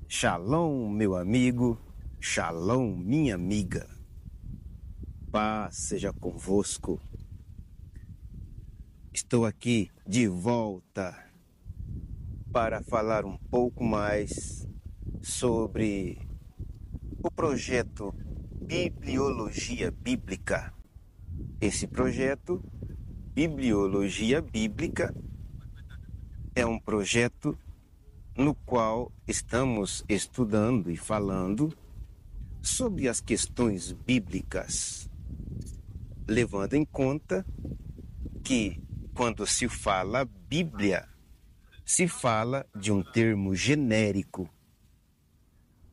Shalom, meu amigo, shalom, minha amiga. Paz seja convosco. Estou aqui de volta para falar um pouco mais sobre o projeto Bibliologia Bíblica. Esse projeto, Bibliologia Bíblica, é um projeto no qual estamos estudando e falando sobre as questões bíblicas, levando em conta que quando se fala Bíblia, se fala de um termo genérico.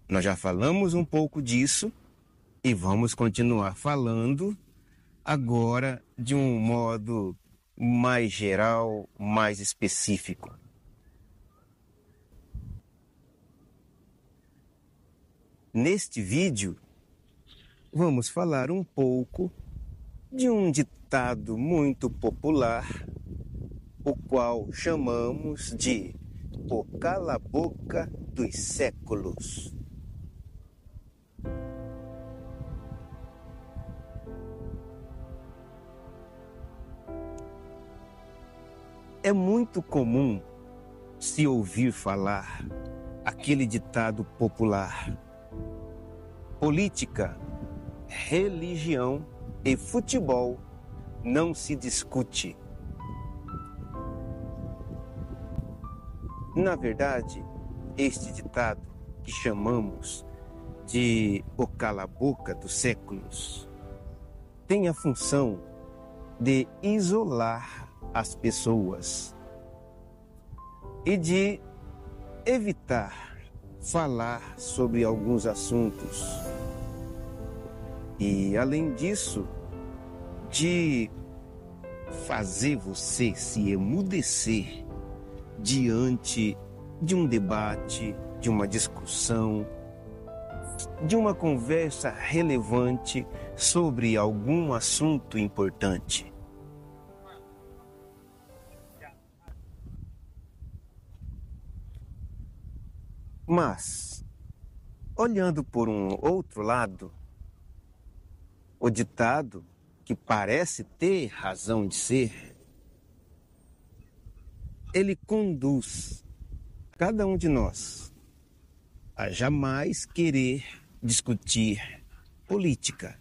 Nós já falamos um pouco disso e vamos continuar falando agora de um modo mais geral, mais específico. Neste vídeo, vamos falar um pouco de um ditado muito popular, o qual chamamos de o cala-boca dos séculos. É muito comum se ouvir falar aquele ditado popular: política, religião e futebol não se discute. Na verdade, este ditado, que chamamos de o cala-boca dos séculos, tem a função de isolar as pessoas e de evitar falar sobre alguns assuntos. E, além disso, de fazer você se emudecer diante de um debate, de uma discussão, de uma conversa relevante sobre algum assunto importante. Mas, olhando por um outro lado, o ditado, que parece ter razão de ser, ele conduz cada um de nós a jamais querer discutir política.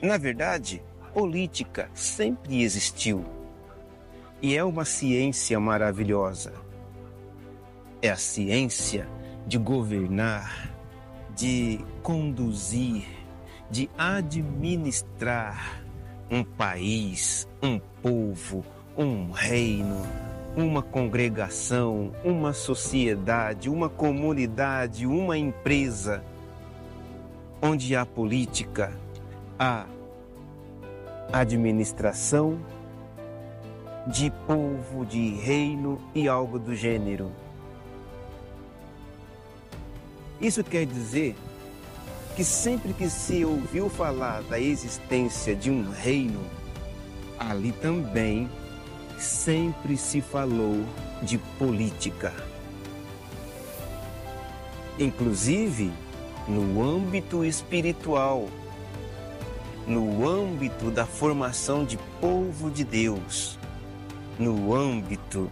Na verdade, política sempre existiu e é uma ciência maravilhosa. É a ciência de governar, de conduzir, de administrar um país, um povo, um reino, uma congregação, uma sociedade, uma comunidade, uma empresa. Onde há política, há administração de povo, de reino e algo do gênero. Isso quer dizer que sempre que se ouviu falar da existência de um reino, ali também sempre se falou de política. Inclusive no âmbito espiritual, no âmbito da formação de povo de Deus, no âmbito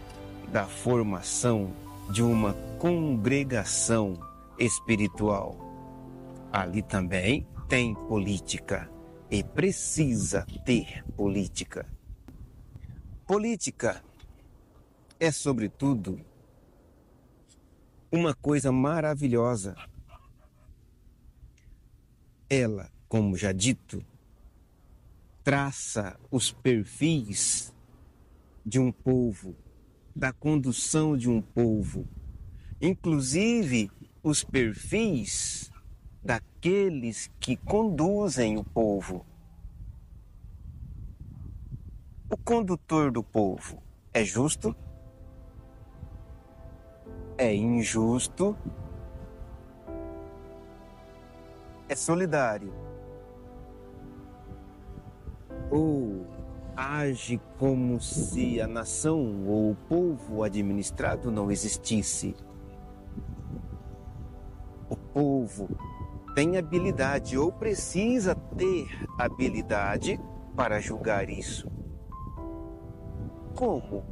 da formação de uma congregação espiritual. Ali também tem política e precisa ter política. Política é, sobretudo, uma coisa maravilhosa. Ela, como já dito, traça os perfis de um povo, da condução de um povo, inclusive os perfis daqueles que conduzem o povo. O condutor do povo é justo? É injusto? É solidário? Ou age como se a nação ou o povo administrado não existisse. O povo tem habilidade ou precisa ter habilidade para julgar isso. Como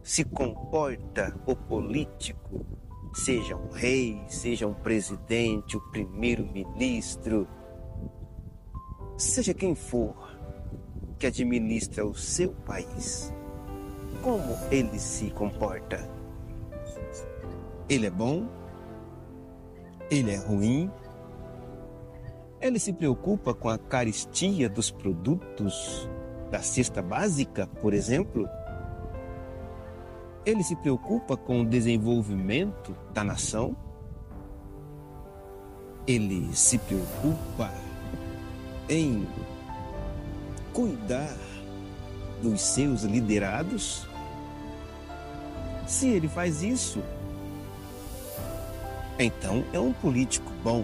se comporta o político, seja um rei, seja um presidente, o primeiro-ministro, seja quem for que administra o seu país, como ele se comporta? Ele é bom? Ele é ruim? Ele se preocupa com a carestia dos produtos da cesta básica, por exemplo? Ele se preocupa com o desenvolvimento da nação? Ele se preocupa em cuidar dos seus liderados? Se ele faz isso, então é um político bom.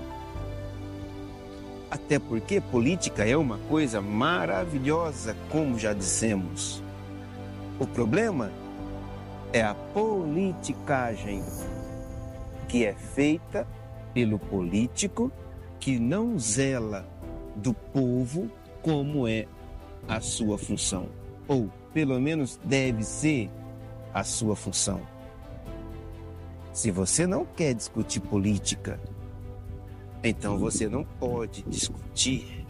Até porque política é uma coisa maravilhosa, como já dissemos. O problema é a politicagem, que é feita pelo político que não zela do povo como é a sua função, ou pelo menos deve ser a sua função. Se você não quer discutir política, então você não pode discutir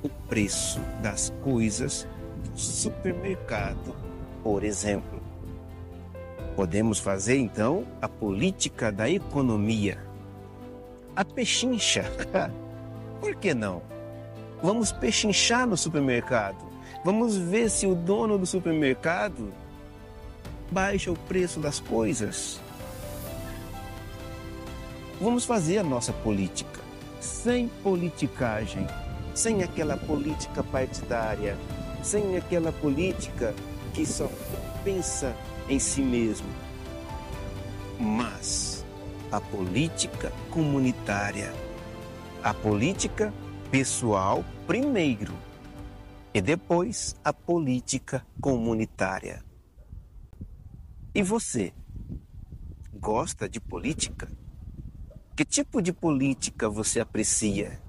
o preço das coisas do supermercado, por exemplo. Podemos fazer então a política da economia, a pechincha. Por que não? Vamos pechinchar no supermercado. Vamos ver se o dono do supermercado baixa o preço das coisas. Vamos fazer a nossa política sem politicagem, sem aquela política partidária, sem aquela política que só pensa em si mesmo, mas a política comunitária, a política pessoal primeiro e depois a política comunitária. E você, gosta de política? Que tipo de política você aprecia?